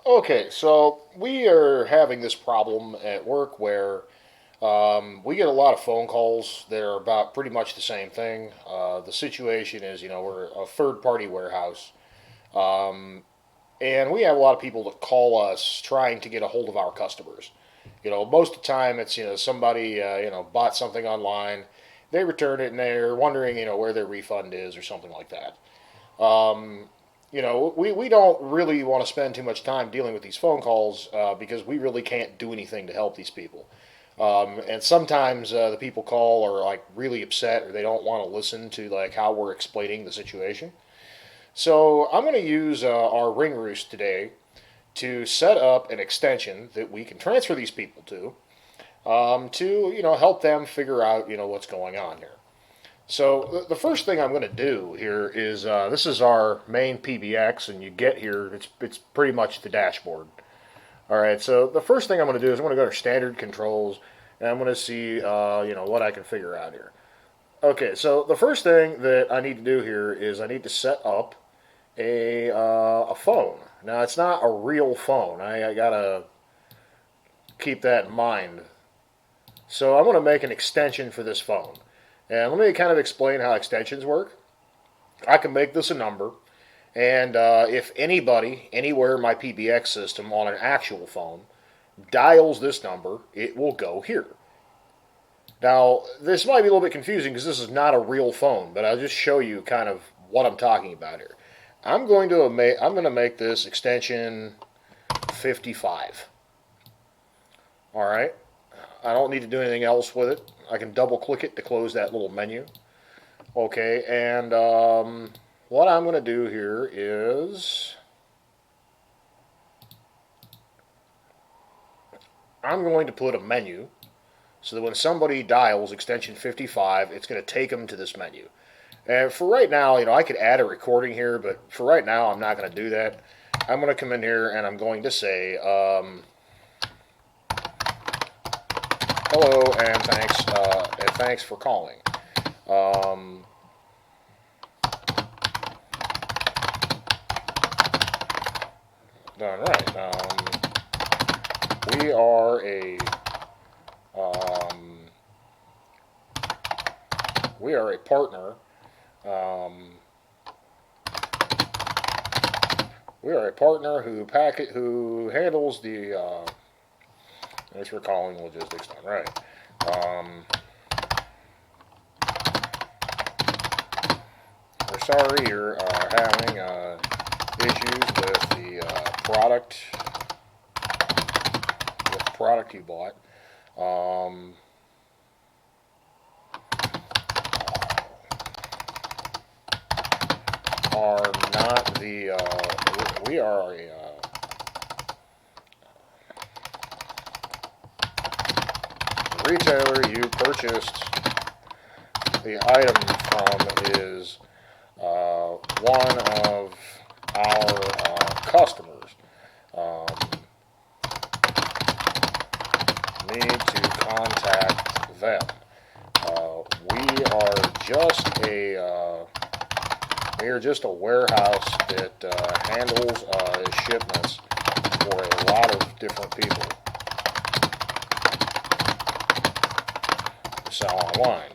Okay, so we are having this problem at work where we get a lot of phone calls that are about pretty much the same thing. The situation is, we're a third party warehouse, um, and we have a lot of people that call us trying to get a hold of our customers. Most of the time it's, somebody, bought something online, they return it, and they're wondering, where their refund is or something like that. Um, we don't really want to spend too much time dealing with these phone calls because we really can't do anything to help these people. And sometimes the people call are like really upset or they don't want to listen to like how we're explaining the situation. So I'm going to use our ring roost today to set up an extension that we can transfer these people to help them figure out what's going on here. So the first thing I'm going to do here is this is our main PBX, and you get here, it's pretty much the dashboard. All right, so the first thing I'm going to do is I'm going to go to standard controls, and I'm going to see what I can figure out here. Okay, so the first thing that I need to do here is I need to set up a phone. Now it's not a real phone. I gotta keep that in mind. So I'm going to make an extension for this phone. And let me kind of explain how extensions work. I can make this a number, and if anybody, anywhere in my PBX system on an actual phone, dials this number, it will go here. Now, this might be a little bit confusing because this is not a real phone, but I'll just show you kind of what I'm talking about here. I'm going to make this extension 55. All right. I don't need to do anything else with it. I can double click it to close that little menu. Okay, and what I'm going to do here is I'm going to put a menu so that when somebody dials extension 55, it's going to take them to this menu. And for right now, I could add a recording here, but for right now, I'm not going to do that. I'm going to come in here and I'm going to say, hello and thanks for calling. All right. We are a partner. We are a partner who handles the. Thanks for calling logistics done right. We're sorry you're having issues with the product you bought. Are not the we are a retailer you purchased the item from is one of our customers. Need to contact them. We are just a warehouse that handles shipments for a lot of different people who sell online.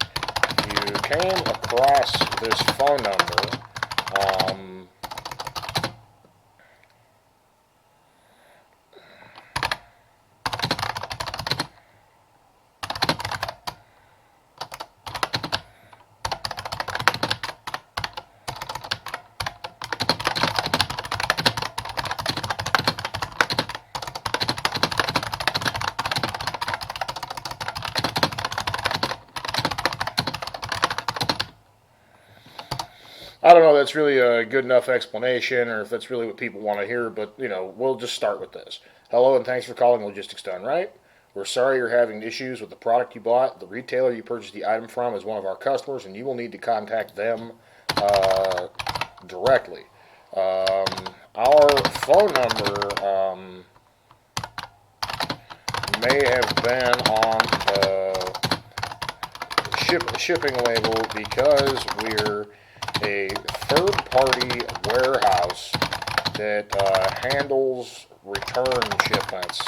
You came across this phone number. I don't know if that's really a good enough explanation or if that's really what people want to hear, but we'll just start with this. Hello and thanks for calling Logistics Done Right. We're sorry you're having issues with the product you bought. The retailer you purchased the item from is one of our customers, and you will need to contact them directly. Our phone number may have been on the shipping label because we're a third-party warehouse that handles return shipments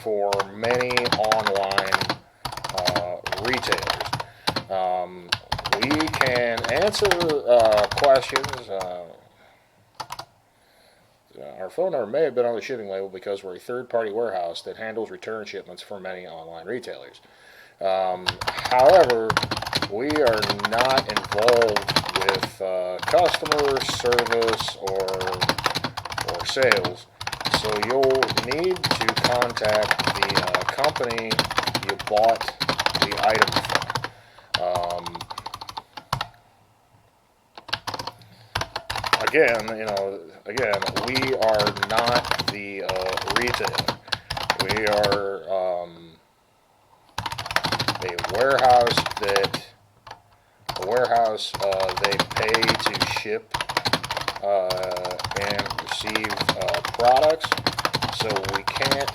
for many online retailers. We can answer questions. Our phone number may have been on the shipping label because we're a third-party warehouse that handles return shipments for many online retailers. However, we are not involved with customer service or sales, so you'll need to contact the company you bought the item from. Again, we are not the retailer. We are a warehouse they pay to ship and receive products. So we can't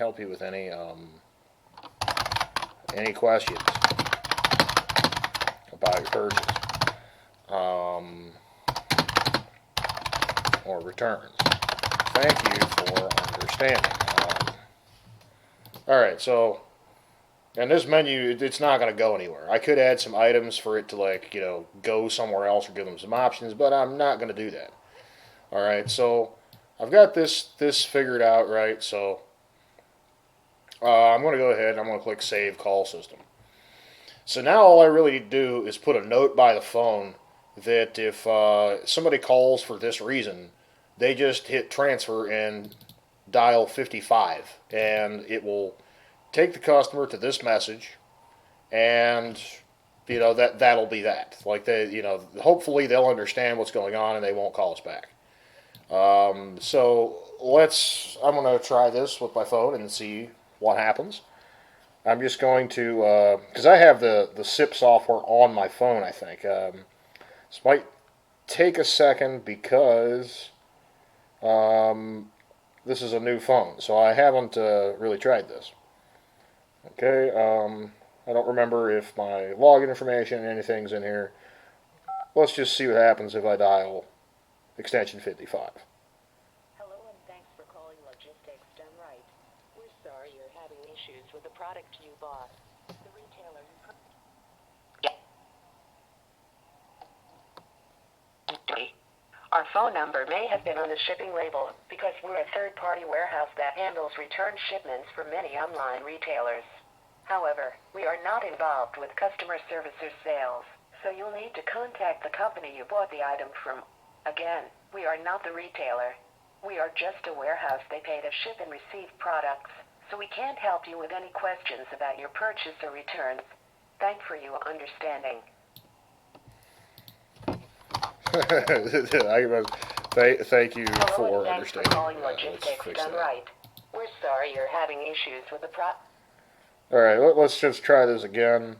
help you with any questions about your purchase or returns. Thank you for understanding. All right, so. And this menu, it's not going to go anywhere. I could add some items for it to go somewhere else or give them some options, but I'm not going to do that. All right, so I've got this figured out, right? So I'm going to go ahead and I'm going to click Save Call System. So now all I really need to do is put a note by the phone that if somebody calls for this reason, they just hit transfer and dial 55, and it will take the customer to this message, and that'll be that. Hopefully they'll understand what's going on and they won't call us back. So I'm going to try this with my phone and see what happens. I'm just going to, because I have the SIP software on my phone, I think. This might take a second because this is a new phone, so I haven't really tried this. Okay, I don't remember if my login information, anything's in here. Let's just see what happens if I dial extension 55. Hello and thanks for calling Logistics Done Right. We're sorry you're having issues with the product you bought. The retailer Our phone number may have been on the shipping label because we're a third-party warehouse that handles return shipments for many online retailers. However, we are not involved with customer service or sales, so you'll need to contact the company you bought the item from. Again, we are not the retailer. We are just a warehouse they pay to ship and receive products, so we can't help you with any questions about your purchase or returns. Thank for your understanding. Thank you Hello for and thanks understanding. for calling Let's Logistics fix Done that. Right. We're sorry you're having issues with the All right, let's just try this again.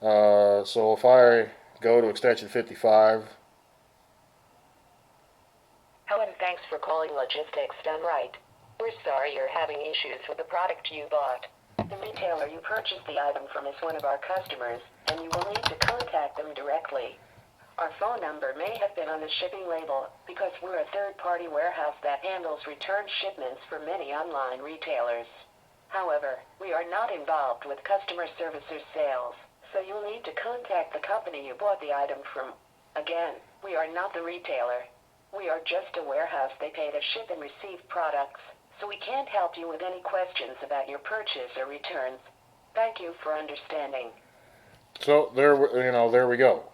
So if I go to extension 55. Hello and thanks for calling Logistics Done Right. We're sorry you're having issues with the product you bought. The retailer you purchased the item from is one of our customers, and you will need to contact them directly. Our phone number may have been on the shipping label because we're a third-party warehouse that handles return shipments for many online retailers. However, we are not involved with customer service or sales, so you'll need to contact the company you bought the item from. Again, we are not the retailer. We are just a warehouse they pay to ship and receive products, so we can't help you with any questions about your purchase or returns. Thank you for understanding. So there we go.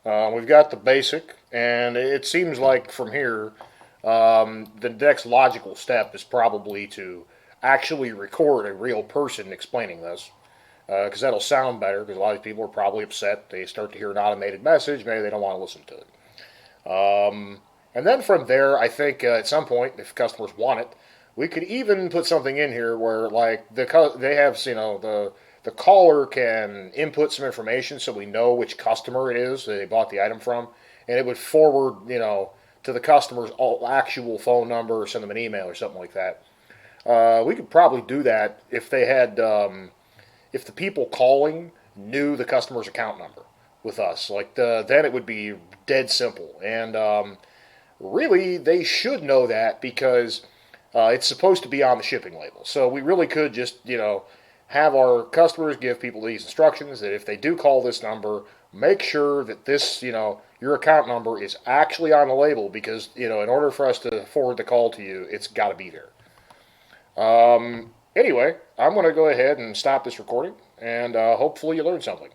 We've got the basic, and it seems like from here, the next logical step is probably to actually record a real person explaining this, because that'll sound better, because a lot of people are probably upset. They start to hear an automated message, maybe they don't want to listen to it. And then from there, I think at some point, if customers want it, we could even put something in here where they have, the caller can input some information so we know which customer it is that they bought the item from, and it would forward, to the customer's actual phone number or send them an email or something like that. We could probably do that if they had, if the people calling knew the customer's account number. with us. Like then it would be dead simple. And really, they should know that because it's supposed to be on the shipping label. So we really could just, have our customers give people these instructions that if they do call this number, make sure that this, your account number is actually on the label because, in order for us to forward the call to you, it's got to be there. Anyway, I'm going to go ahead and stop this recording, and hopefully you learned something.